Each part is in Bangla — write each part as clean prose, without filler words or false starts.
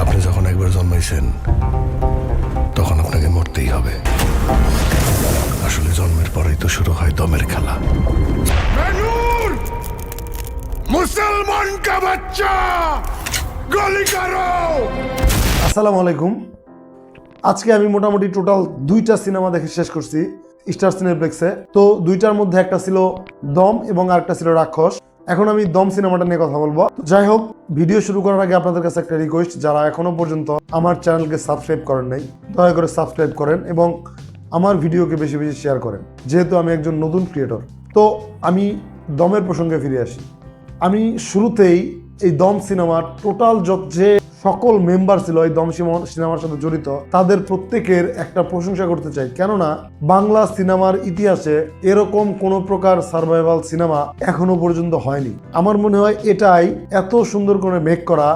আপনি যখন একবার জন্মাইছেন তখন আপনাকে মরতেই হবে। আসলে জন্মের পরেই তো শুরু হয় দমের খেলা। মুসলমান কা বাচ্চা গুলি করো। আসসালামু আলাইকুম। আজকে আমি মোটামুটি টোটাল 2টা সিনেমা দেখে শেষ করছি স্টার সিনেপ্লেক্সে। তো 2টার মধ্যে একটা ছিল দম এবং আরেকটা ছিল রাক্ষস। এখন আমি দম সিনেমাটা নিয়ে কথা বলবো। যাই হোক, ভিডিও শুরু করার আগে আপনাদের কাছে একটা রিকোয়েস্ট, যারা এখনো পর্যন্ত আমার চ্যানেলকে সাবস্ক্রাইব করেন নাই, দয়া করে সাবস্ক্রাইব করেন এবং আমার ভিডিওকে বেশি বেশি শেয়ার করেন, যেহেতু আমি একজন নতুন ক্রিয়েটর। তো আমি দমের প্রসঙ্গে ফিরে আসি। আমি শুরুতেই এই দম সিনেমার টোটাল যে সকল মেম্বার ছিল এই দম সিনেমার সাথে জড়িত, তাদের প্রত্যেকের একটা প্রশংসা করতে চাই। কেননা বাংলা সিনেমার ইতিহাসে এরকম কোনো প্রকার সার্ভাইভাল সিনেমা এখনো পর্যন্ত হয়নি। আমার মনে হয় এটাই এত সুন্দর করে মেক করা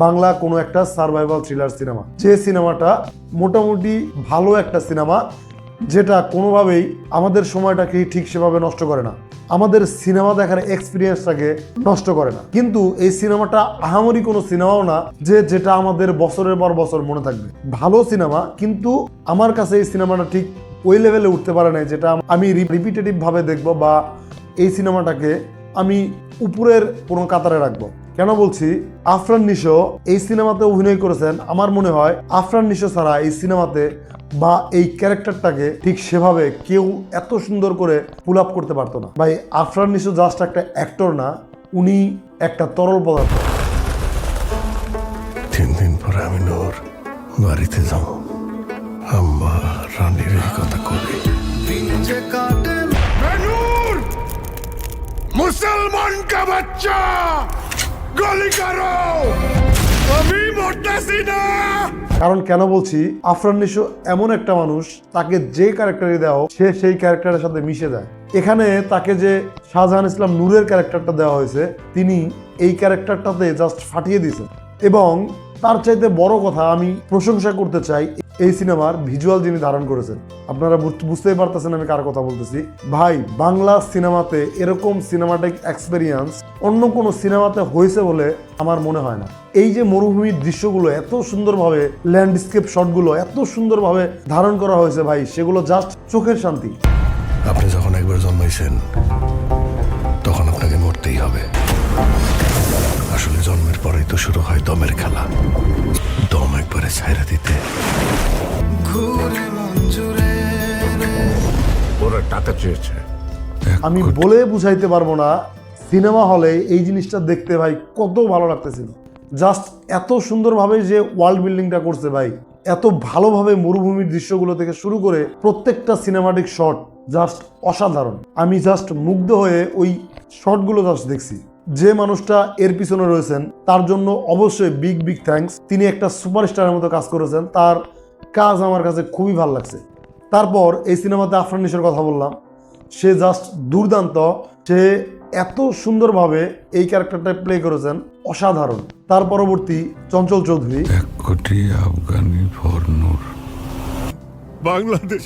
বাংলা কোনো একটা সার্ভাইভাল থ্রিলার সিনেমা, যে সিনেমাটা মোটামুটি ভালো একটা সিনেমা, যেটা কোনোভাবেই আমাদের সময়টাকে ঠিক সেভাবে নষ্ট করে না, আমাদের সিনেমা দেখার এক্সপিরিয়েন্সটাকে নষ্ট করে না। কিন্তু এই সিনেমাটা আহামরি কোনো সিনেমাও না যেটা আমাদের বছরের পর বছর মনে থাকবে। ভালো সিনেমা, কিন্তু আমার কাছে এই সিনেমাটা ঠিক ওই লেভেলে উঠতে পারে না যেটা আমি রিপিটেটিভ ভাবে দেখবো, বা এই সিনেমাটাকে আমি উপরের কোনো কাতারে রাখবো। কেন বলছি, আফরান নিশো এই সিনেমাতে অভিনয় করেছেন। আমার মনে হয় আফরান নিশো ছাড়া এই সিনেমাতে বা এই ক্যারেক্টারটাকে ঠিক সেভাবে কেউ এত সুন্দর করে পুল আপ করতে পারতো না। ভাই, আফরান নিশো জাস্ট একটা অ্যাক্টর না, উনি একটা তরল পদার্থ। 3 দিন পরে আমি নূর বাড়িতে যাব। আম্মা রানীর এই কথা কবি। নূর, মুসলমান কা বাচ্চা গুলি করো। আমি মরতেছি না। কারণ কেন বলছি, আফরান নিশো এমন একটা মানুষ, তাকে যে ক্যারেক্টারই দেওয়া হোক সে সেই ক্যারেক্টারের সাথে মিশে যায়। এখানে তাকে যে শাহজাহান ইসলাম নূরের ক্যারেক্টারটা দেওয়া হয়েছে, তিনি এই ক্যারেক্টারটাতে জাস্ট ফাটিয়ে দিয়েছেন। এবং তার চাইতে বড় কথা, আমি প্রশংসা করতে চাই এই সিনেমার ভিজুয়াল যিনি ধারণ করেছেন। আপনারা বুঝতেই পারতেছেন আমি কার কথা বলতেছি। ভাই, বাংলা সিনেমাতে এরকম সিনেমাটিক এক্সপেরিয়েন্স অন্য কোনো সিনেমাতে হয়েছে বলে আমার মনে হয় না। এই যে মরুভূমির দৃশ্যগুলো এত সুন্দরভাবে, ল্যান্ডস্কেপ শটগুলো এত সুন্দরভাবে ধারণ করা হয়েছে, ভাই সেগুলো জাস্ট চোখের শান্তি। আপনি যখন একবার জন্মাইছেন তখন আপনাকে মরতেই হবে। আসলে জন্মের পরেই তো শুরু হয় দমের খেলা। দম একবারে ছাইরা দিতে ওরা টাকা চেয়েছে। আমি বলে বুঝাইতে পারবো না, সিনেমা হলে এই জিনিসটা দেখতে ভাই কত ভালো লাগতেছিল। জাস্ট এত সুন্দরভাবে যে ওয়ার্ল্ড বিল্ডিংটা করছে ভাই, এত ভালোভাবে মরুভূমির দৃশ্যগুলো থেকে শুরু করে প্রত্যেকটা সিনেমাটিক শট জাস্ট অসাধারণ। আমি জাস্ট মুগ্ধ হয়ে ওই শটগুলো জাস্ট দেখছি। যে মানুষটা এর পিছনে রয়েছেন তার জন্য অবশ্যই বিগ বিগ থ্যাঙ্কস। তিনি একটা সুপারস্টারের মতো কাজ করেছেন, তার কাজ আমার কাছে খুবই ভালো লাগছে। তারপর এই সিনেমাতে আফরান নিশোর কথা বললাম, সে জাস্ট দুর্দান্ত। সে এত সুন্দরভাবে এই ক্যারেক্টারটা প্লে করেছেন, অসাধারণ। তার পরবর্তী চঞ্চল চৌধুরী, 1 কোটি আফগানি ফর নূর বাংলাদেশ।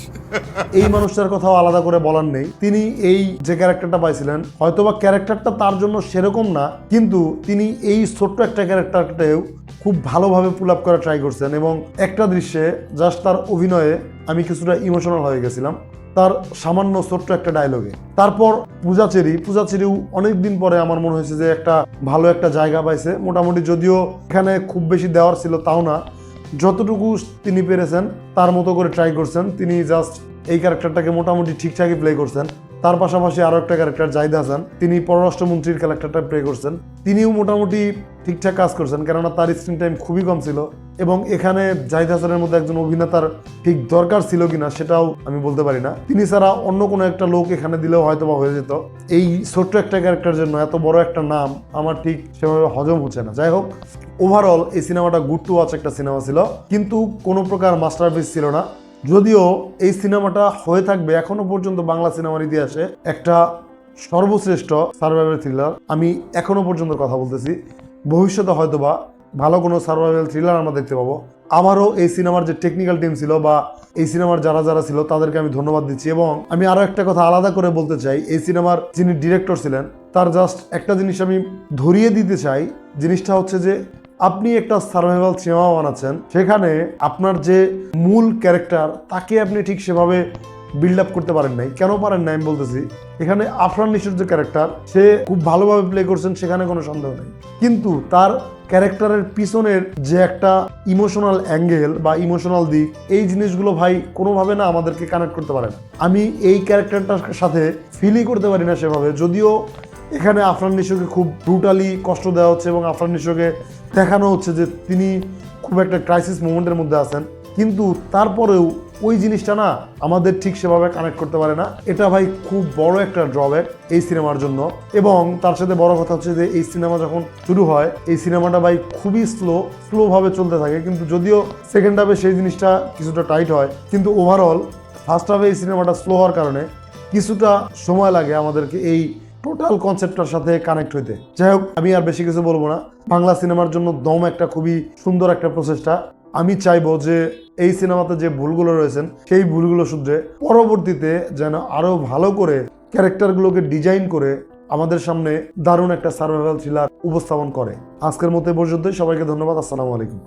এই মানুষটার কথাও আলাদা করে বলার নেই। তিনি এই যে ক্যারেক্টারটা পাইছিলেন, হয়তোবা ক্যারেক্টারটা তার জন্য সেরকম না, কিন্তু তিনি এই ছোট্ট একটা ক্যারেক্টারটাও খুব ভালোভাবে পুল আপ করা ট্রাই করছেন। এবং একটা দৃশ্যে জাস্ট তার অভিনয়ে আমি কিছুটা ইমোশনাল হয়ে গেছিলাম, তার সামান্য ছোট্ট একটা ডায়লগে। তারপর পূজাচেরিও অনেকদিন পরে আমার মনে হয়েছে যে একটা ভালো একটা জায়গা পাইছে মোটামুটি, যদিও এখানে খুব বেশি দেওয়ার ছিল তাও না, যতটুকু তিনি পেরেছেন তার মতো করে ট্রাই করছেন। তিনি জাস্ট এই ক্যারেক্টারটাকে মোটামুটি ঠিকঠাকই প্লে করছেন। তার পাশাপাশি আরো একটা ক্যারেক্টার জাহিদ হাসান, তিনি পররাষ্ট্রমন্ত্রীর ক্যারেক্টারটা প্লে করছেন, তিনিও মোটামুটি ঠিকঠাক কাজ করছেন, কেননা তার স্ক্রিন টাইম খুবই কম ছিল। এবং এখানে জাহিদ হাসানের মধ্যে একজন অভিনেতার ঠিক দরকার ছিল কিনা সেটাও আমি বলতে পারি না। তিনি ছাড়া অন্য কোনো একটা লোক এখানে দিলেও হয়তো বা হয়ে যেত। এই ছোট্ট একটা ক্যারেক্টার জন্য এত বড় একটা নাম আমার ঠিক সেভাবে হজম হচ্ছে না। যাই হোক, ওভারঅল এই সিনেমাটা গুড টু ওয়াচ একটা সিনেমা ছিল, কিন্তু কোনো প্রকার মাস্টারপিস ছিল না। যদিও এই সিনেমাটা হয়ে থাকবে এখনো পর্যন্ত বাংলা সিনেমার ইতিহাসে একটা সর্বশ্রেষ্ঠ সার্ভাইভাল থ্রিলার। আমি এখনো পর্যন্ত কথা বলতেছি, ভবিষ্যতে হয়তোবা ভালো কোনো সার্ভাইভাল থ্রিলার আমরা দেখতে পাবো। আমারও এই সিনেমার যে টেকনিক্যাল টিম ছিল বা এই সিনেমার যারা যারা ছিল তাদেরকে আমি ধন্যবাদ দিচ্ছি। এবং আমি আরো একটা কথা আলাদা করে বলতে চাই, এই সিনেমার যিনি ডিরেক্টর ছিলেন তার জাস্ট একটা জিনিস আমি ধরিয়ে দিতে চাই। জিনিসটা হচ্ছে যে আপনি একটা সার্ভাইভাল সিনেমা বানাচ্ছেন, সেখানে আপনার যে মূল ক্যারেক্টার তাকে আপনি ঠিক সেভাবে বিল্ড আপ করতে পারেন নাই। কেন পারেন নাই আমি বলতেছি, এখানে আফরান নিশোর যে ক্যারেক্টার সে খুব ভালোভাবে প্লে করছেন, সেখানে কোনো সন্দেহ নেই, কিন্তু তার ক্যারেক্টারের পিছনের যে একটা ইমোশনাল অ্যাঙ্গেল বা ইমোশনাল দিক, এই জিনিসগুলো ভাই কোনোভাবে না আমাদেরকে কানেক্ট করতে পারে না। আমি এই ক্যারেক্টারটার সাথে ফিলই করতে পারি না সেভাবে। যদিও এখানে আফরান নিশোকে খুব ব্রুটালি কষ্ট দেওয়া হচ্ছে এবং আফরান নিশোকে দেখানো হচ্ছে যে তিনি খুব একটা ক্রাইসিস মোমেন্টের মধ্যে আছেন, কিন্তু তারপরেও ওই জিনিসটা না আমাদের ঠিক সেভাবে কানেক্ট করতে পারে না। এটা ভাই খুব বড় একটা ড্রব্যাক এই সিনেমার জন্য। এবং তার সাথে বড় কথা হচ্ছে যে এই সিনেমা যখন শুরু হয়, এই সিনেমাটা ভাই খুবই স্লোভাবে চলতে থাকে, কিন্তু যদিও সেকেন্ড হাফে সেই জিনিসটা কিছুটা টাইট হয়, কিন্তু ওভারঅল ফার্স্ট হাফে এই সিনেমাটা স্লো হওয়ার কারণে কিছুটা সময় লাগে আমাদেরকে এই টোটাল কনসেপ্টটার সাথে কানেক্ট হইতে। যাই হোক, আমি আর বেশি কিছু বলবো না। বাংলা সিনেমার জন্য দম একটা খুবই সুন্দর একটা প্রচেষ্টা। আমি চাইবো যে এই সিনেমাতে যে ভুলগুলো রয়েছেন সেই ভুলগুলো শুধরে পরবর্তীতে যেন আরো ভালো করে ক্যারেক্টারগুলোকে ডিজাইন করে আমাদের সামনে দারুণ একটা সার্ভাইভাল থ্রিলার উপস্থাপন করে। আজকের মতো এই পর্যন্তই। সবাইকে ধন্যবাদ। আসসালামু আলাইকুম।